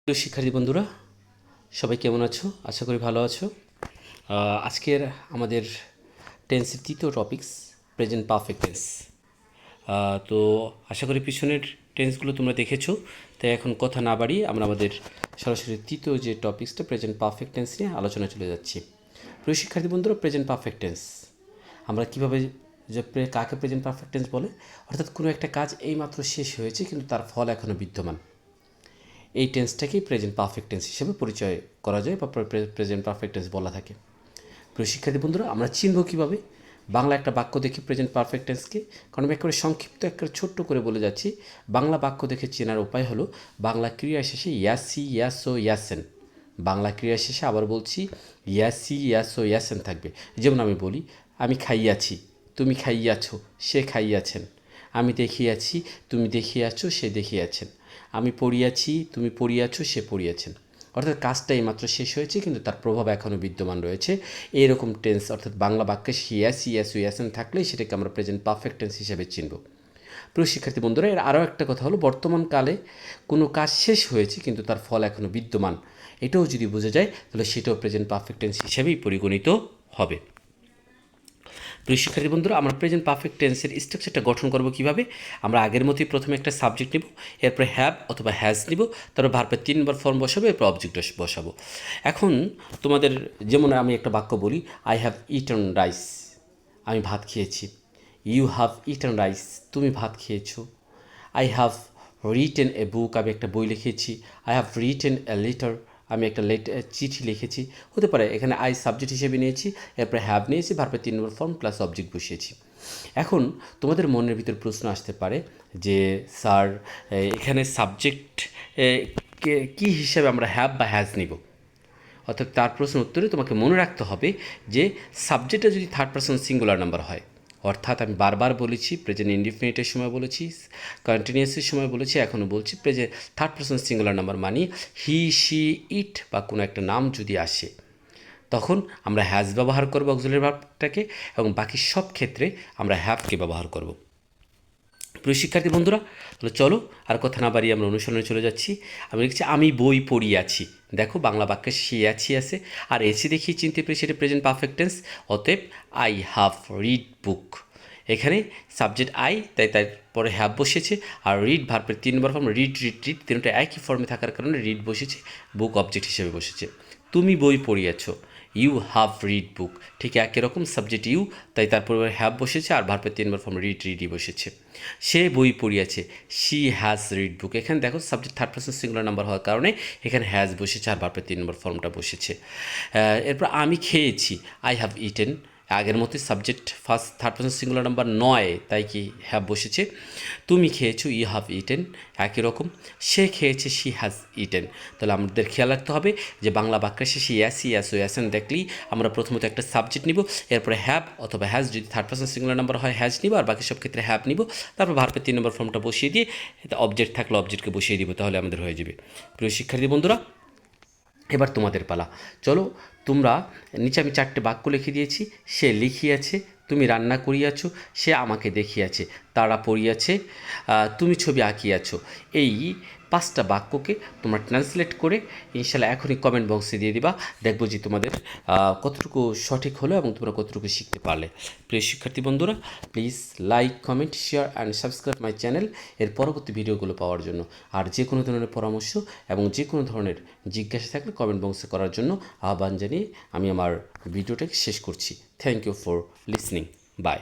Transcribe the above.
প্রিয় শিক্ষার্থী বন্ধুরা, সবাই কেমন আছো? আশা করি ভালো আছো। আজকের আমাদের টেন্সের তৃতীয় টপিকস প্রেজেন্ট পারফেক্ট টেন্স। তো আশা করি পিছনের টেন্সগুলো তোমরা দেখেছো, তাই এখন কথা না বাড়িয়ে আমরা আমাদের সরাসরি তৃতীয় যে টপিক্সটা প্রেজেন্ট পারফেক্ট টেন্স নিয়ে আলোচনা চলে যাচ্ছি। প্রিয় শিক্ষার্থী বন্ধুরা, প্রেজেন্ট পারফেক্ট টেন্স আমরা কীভাবে কাকে প্রেজেন্ট পারফেক্ট টেন্স বলে? অর্থাৎ কোনো একটা কাজ এইমাত্র শেষ হয়েছে কিন্তু তার ফল এখনও বিদ্যমান, এই টেন্সটাকেই প্রেজেন্ট পারফেক্ট টেন্স হিসেবে পরিচয় করা যায় বা প্রেজেন্ট পারফেক্ট টেন্স বলা থাকে। প্রিয় শিক্ষার্থী বন্ধুরা, আমরা চিনব কীভাবে বাংলা একটা বাক্য দেখি প্রেজেন্ট পারফেক্ট টেন্সকে? কারণ আমি একেবারে সংক্ষিপ্ত একেবারে ছোট্ট করে বলে যাচ্ছি। বাংলা বাক্য দেখে চেনার উপায় হলো বাংলা ক্রিয়া শেষে ইয়াসি, ইয়াসো, ইয়াসেন। বাংলা ক্রিয়া শেষে আবার বলছি ইয়াসি, ইয়াসো, ইয়াসেন থাকবে। যেমন আমি বলি, আমি খাইয়াছি, তুমি খাইয়াছো, সে খাইয়াছেন। আমি দেখিয়াছি, তুমি দেখিয়াছো, সে দেখিয়াছেন। আমি পড়িয়াছি, তুমি পড়িয়াছো, সে পড়িয়াছেন। অর্থাৎ কাজটা এইমাত্র শেষ হয়েছে কিন্তু তার প্রভাব এখনও বিদ্যমান রয়েছে। এইরকম টেন্স অর্থাৎ বাংলা বাক্যে ইয়াসি, ইয়াসো, ইয়াসেন থাকলেই সেটাকে আমরা প্রেজেন্ট পারফেক্ট টেন্স হিসেবে চিনব। প্রিয় শিক্ষার্থী বন্ধুরা, এর আরও একটা কথা হলো বর্তমানকালে কোনো কাজ শেষ হয়েছে কিন্তু তার ফল এখনও বিদ্যমান, এটাও যদি বোঝা যায় তাহলে সেটাও প্রেজেন্ট পারফেক্ট টেন্স হিসেবেই পরিগণিত হবে। প্রিয় শিক্ষার্থী বন্ধুরা, আমরা প্রেজেন্ট পারফেক্ট টেন্সের স্ট্রাকচারটা গঠন করব কীভাবে? আমরা আগের মতোই প্রথমে একটা সাবজেক্ট নেব, এরপরে হ্যাভ অথবা হ্যাজ নিব, তারপর ভার্বের 3 নম্বর ফর্ম বসাবো, এরপর অবজেক্ট বসাবো। এখন তোমাদের যেমন আমি একটা বাক্য বলি, আই হ্যাভ ইটেন রাইস, আমি ভাত খেয়েছি। ইউ হ্যাভ ইটেন রাইস, তুমি ভাত খেয়েছো। আই হ্যাভ রিটেন এ বুক, আমি একটা বই লিখেছি। I have written a letter, আমি একটা চিঠি লিখেছি। হতে পারে এখানে আই সাবজেক্ট হিসেবে নিয়েছি, এরপরে হ্যাভ নিয়েছি, ভার্বের 3 নম্বর ফর্ম প্লাস অবজেক্ট বসিয়েছি। এখন তোমাদের মনের ভিতর প্রশ্ন আসতে পারে যে স্যার, এখানে সাবজেক্ট কী হিসেবে আমরা হ্যাভ বা হ্যাজ নিব? অর্থাৎ তার প্রশ্ন উত্তরে তোমাকে মনে রাখতে হবে যে সাবজেক্টটা যদি থার্ড পারসন সিঙ্গুলার নাম্বার হয়, অর্থাৎ আমি বারবার বলেছি, প্রেজেন্ট ইনডিফিনিটের সময় বলেছি, কন্টিনিউয়াসের সময় বলেছি, এখনও বলছি, present third person singular number মানি হি, শি, ইট বা কোনো একটা নাম যদি আসে তখন আমরা হ্যাজ ব্যবহার করবো অক্সিলারি ভার্বটাকে, এবং বাকি সব ক্ষেত্রে আমরা হ্যাভকে ব্যবহার করব। প্রিয় শিক্ষার্থী বন্ধুরা, তাহলে চলো আর কথা না বাড়িয়ে আমরা অনুসরণে চলে যাচ্ছি। আমি লিখছি আমি বই পড়িয়াছি। দেখো বাংলা বাক্যে সে আছি আছে, আর এসে দেখি চিনতে পেরে সেটা প্রেজেন্ট পারফেক্ট টেন্স। অতএব আই হ্যাভ রিড বুক, এখানে সাবজেক্ট আই, তাই তারপরে হ্যাভ বসেছে, আর রিড ভার্বের 3 নম্বর ফর্ম রিড, রিড, রিড তিনটা একই ফর্মে থাকার কারণে রিড বসেছে, বুক অবজেক্ট হিসেবে বসেছে। তুমি বই পড়িয়াছো, ইউ হ্যাভ রিড বুক, ঠিক একই রকম সাবজেক্ট ইউ, তাই তারপরে হ্যাভ বসেছে, আর ভার্বের 3 নম্বর ফর্ম রিড, রিডই বসেছে। সে বই পড়িয়াছে, শি হ্যাজ রিড বুক, এখানে দেখো subject third person singular number হওয়ার কারণে এখানে হ্যাজ বসেছে, আর ভার্বের 3 নম্বর ফর্মটা বসেছে। এরপর আমি খেয়েছি, আই হ্যাভ ইটেন, আগের মতোই subject first third person singular number নয়, তাই কি হ্যাভ বসেছে। তুমি খেয়েছো, ইউ হ্যাভ ইটেন, একই রকম। সে খেয়েছে, শি হ্যাজ ইটেন। তাহলে আমাদের খেয়াল রাখতে হবে যে বাংলা বাক্যের শেষে ইয়াসি, ইয়াসো, ইয়াসেন দেখলেই আমরা প্রথমত একটা সাবজেক্ট নিব, এরপরে হ্যাভ অথবা হ্যাজ, যদি থার্ড পারসন সিঙ্গুলার নাম্বার হয় হ্যাজ নিব, আর বাকি সব ক্ষেত্রে হ্যাভ নিব। তারপর ভার্বের 3 নম্বর ফর্মটা বসিয়ে দিয়ে অবজেক্ট থাকলে অবজেক্টকে বসিয়ে দিব, তাহলে আমাদের হয়ে যাবে। প্রিয় শিক্ষার্থী বন্ধুরা, এবার তোমাদের পালা। চলো তোমরা, নিচে আমি 4টে বাক্য লিখে দিয়েছি। সে লিখিয়াছে, তুমি রান্না করিয়াছো, সে আমাকে দেখিয়াছে, তারা পড়িয়াছে, তুমি ছবি আঁকিয়াছ। এই 5টা বাক্যকে তোমরা ট্রান্সলেট করে ইনশাল্লাহ এখনই কমেন্ট বক্সে দিয়ে দিবা, দেখবো যে তোমাদের কতটুকু সঠিক হলো এবং তোমরা কতটুকু শিখতে পারলে। প্রিয় শিক্ষার্থী বন্ধুরা, please like, comment, share and subscribe my channel এর পরবর্তী ভিডিওগুলো পাওয়ার জন্য। আর যে কোনো ধরনের পরামর্শ এবং যে কোনো ধরনের জিজ্ঞাসা থাকলে কমেন্ট বক্সে করার জন্য আহ্বান জানিয়ে আমি আমার ভিডিওটাকে শেষ করছি। Thank you for listening. By.